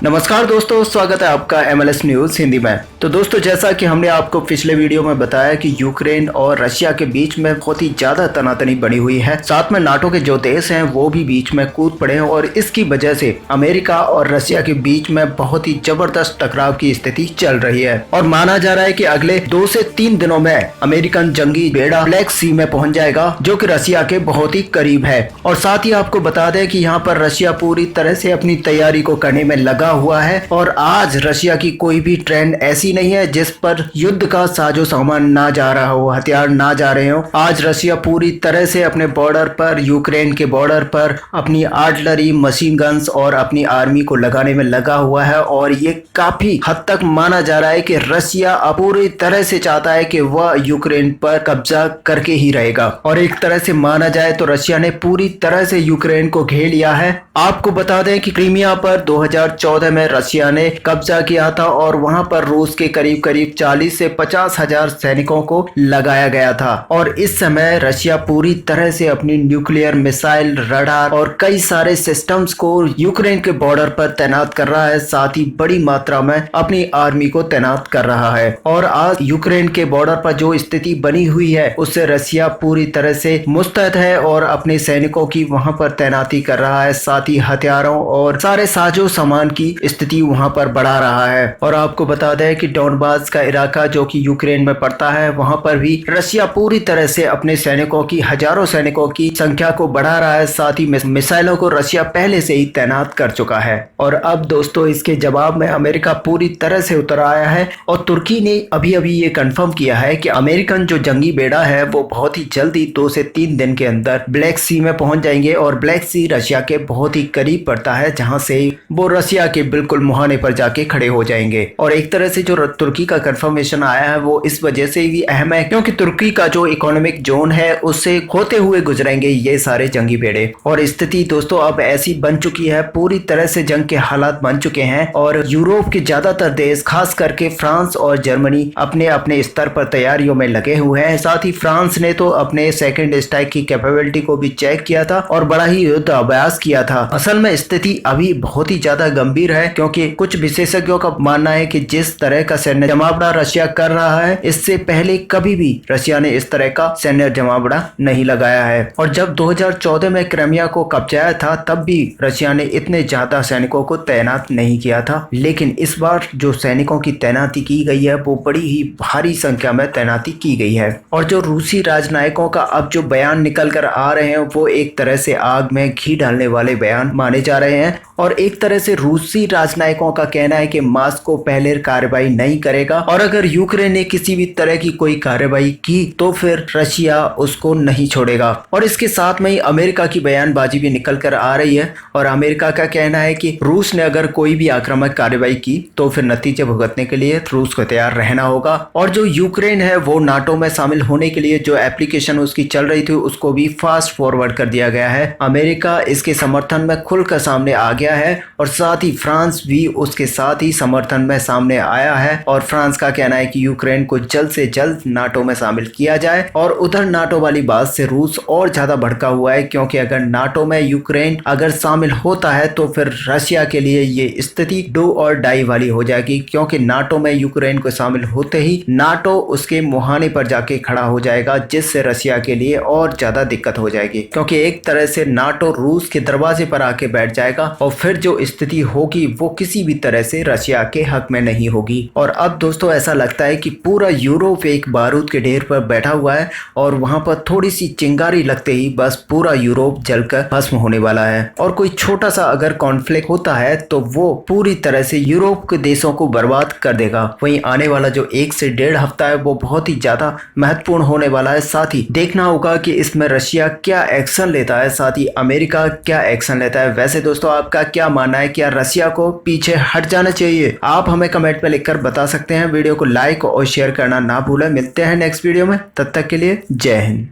नमस्कार दोस्तों, स्वागत है आपका MLS न्यूज हिंदी में। तो दोस्तों, जैसा कि हमने आपको पिछले वीडियो में बताया कि यूक्रेन और रशिया के बीच में बहुत ही ज्यादा तनातनी बनी हुई है। साथ में नाटो के जो देश हैं वो भी बीच में कूद पड़े हैं और इसकी वजह से अमेरिका और रशिया के बीच में बहुत ही जबरदस्त टकराव की स्थिति चल रही है। और माना जा रहा है कि अगले 2 से 3 दिनों में अमेरिकन जंगी बेड़ा ब्लैक सी में पहुंच जाएगा, जो कि रशिया के बहुत ही करीब है। और साथ ही आपको बता दें कि यहाँ पर रशिया पूरी तरह से अपनी तैयारी को करने में लगा हुआ है और आज रशिया की कोई भी ट्रेन ऐसी नहीं है जिस पर युद्ध का साजो सामान ना जा रहा हो, हथियार ना जा रहे हो। आज रशिया पूरी तरह से अपने बॉर्डर पर, यूक्रेन के बॉर्डर पर अपनी आर्टिलरी, मशीन गन्स और अपनी आर्मी को लगाने में लगा हुआ है। और ये काफी हद तक माना जा रहा है कि रशिया पूरी तरह से चाहता है कि वह यूक्रेन पर कब्जा करके ही रहेगा। और एक तरह से माना जाए तो रशिया ने पूरी तरह से यूक्रेन को घेर लिया है। आपको बता दें कि क्रीमिया पर 2014 में रशिया ने कब्जा किया था और वहां पर रूस के करीब 40 से 50 हजार सैनिकों को लगाया गया था। और इस समय रशिया पूरी तरह से अपनी न्यूक्लियर मिसाइल, रडार और कई सारे सिस्टम्स को यूक्रेन के बॉर्डर पर तैनात कर रहा है। साथ ही बड़ी मात्रा में अपनी आर्मी को तैनात कर रहा है। और आज यूक्रेन के बॉर्डर पर जो स्थिति बनी हुई है उससे रशिया पूरी तरह से मुस्तैद है और अपने सैनिकों की वहां पर तैनाती कर रहा है। साथ ही हथियारों और सारे साजो सामान की स्थिति वहां पर बढ़ा रहा है। और आपको बता दें कि डोनबास का इलाका जो कि यूक्रेन में पड़ता है, वहां पर भी रशिया पूरी तरह से अपने सैनिकों की, हजारों सैनिकों की संख्या को बढ़ा रहा है। साथ ही मिसाइलों को रशिया पहले से ही तैनात कर चुका है। और अब दोस्तों, इसके जवाब में अमेरिका पूरी तरह से उतर आया है और तुर्की ने अभी अभी ये कंफर्म किया है कि अमेरिकन जो जंगी बेड़ा है वो बहुत ही जल्दी 2 से 3 दिन के अंदर ब्लैक सी में पहुंच जाएंगे। और ब्लैक सी रशिया के बहुत ही करीब पड़ता है, जहां से वो रशिया के बिल्कुल मुहाने पर जाके खड़े हो जाएंगे। और एक तरह से जो तुर्की का कंफर्मेशन आया है वो इस वजह से भी अहम है क्योंकि तुर्की का जो इकोनॉमिक जोन है उससे होते हुए गुजरेंगे ये सारे जंगी बेड़े। और स्थिति दोस्तों अब ऐसी बन चुकी है, पूरी तरह से जंग के हालात बन चुके हैं। और यूरोप के ज्यादातर देश, खास करके फ्रांस और जर्मनी, अपने अपने स्तर पर तैयारियों में लगे हुए हैं। साथ ही फ्रांस ने तो अपने सेकेंड स्ट्राइक की कैपेबिलिटी को भी चेक किया था और बड़ा ही युद्ध अभ्यास किया था। असल में स्थिति अभी बहुत ही ज्यादा गंभीर है क्योंकि कुछ विशेषज्ञों का मानना है कि जिस तरह का सैन्य जमावड़ा रशिया कर रहा है, इससे पहले कभी भी रशिया ने इस तरह का सैन्य जमावड़ा नहीं लगाया है। और जब 2014 में क्रीमिया को कब्जाया था तब भी रशिया ने इतने ज्यादा सैनिकों को तैनात नहीं किया था। लेकिन इस बार जो सैनिकों की तैनाती की गई है वो बड़ी ही भारी संख्या में तैनाती की गई है। और जो रूसी राजनयिकों का अब जो बयान निकल कर आ रहे हैं वो एक तरह से आग में घी डालने वाले बयान माने जा रहे हैं। और एक तरह से रूसी राजनयिकों का कहना है कि मॉस्को पहले कार्रवाई नहीं करेगा और अगर यूक्रेन ने किसी भी तरह की कोई कार्रवाई की तो फिर रशिया उसको नहीं छोड़ेगा। और इसके साथ में ही अमेरिका की बयानबाजी भी निकल कर आ रही है और अमेरिका का कहना है कि रूस ने अगर कोई भी आक्रामक कार्रवाई की तो फिर नतीजे भुगतने के लिए रूस को तैयार रहना होगा। और जो यूक्रेन है वो नाटो में शामिल होने के लिए जो एप्लीकेशन उसकी चल रही थी उसको भी फास्ट फॉरवर्ड कर दिया गया है। अमेरिका इसके समर्थन में खुलकर सामने आ गया है और साथ ही फ्रांस भी उसके साथ ही समर्थन में सामने आया है। और फ्रांस का कहना है कि यूक्रेन को जल्द से जल्द नाटो में शामिल किया जाए। और उधर नाटो वाली बात से रूस और ज्यादा भड़का हुआ है क्योंकि अगर नाटो में यूक्रेन अगर शामिल होता है तो फिर रशिया के लिए ये स्थिति डू और डाई वाली हो जाएगी क्योंकि नाटो में यूक्रेन को शामिल होते ही नाटो उसके मुहाने पर जाके खड़ा हो जाएगा, जिससे रशिया के लिए और ज्यादा दिक्कत हो जाएगी क्योंकि एक तरह से नाटो रूस के दरवाजे पर आके बैठ जाएगा और फिर जो स्थिति होगी वो किसी भी तरह से रशिया के हक में नहीं होगी। और अब दोस्तों ऐसा लगता है कि पूरा यूरोप एक बारूद के ढेर पर बैठा हुआ है और वहां पर थोड़ी सी चिंगारी लगते ही बस पूरा यूरोप जलकर भस्म होने वाला है। और कोई छोटा सा अगर कॉन्फ्लिक्ट होता है तो वो पूरी तरह से यूरोप के देशों को बर्बाद कर देगा। वहीं आने वाला जो 1 से 1.5 हफ्ता है वो बहुत ही ज्यादा महत्वपूर्ण होने वाला है। साथ ही देखना होगा कि इसमें रशिया क्या एक्शन लेता है, साथ ही अमेरिका क्या एक्शन लेता है। वैसे दोस्तों आपका क्या मानना है, क्या रशिया को पीछे हट जाना चाहिए? आप हमें कमेंट में लिखकर बता सकते हैं। वीडियो को लाइक और शेयर करना ना भूलें। मिलते हैं नेक्स्ट वीडियो में, तब तक के लिए जय हिंद।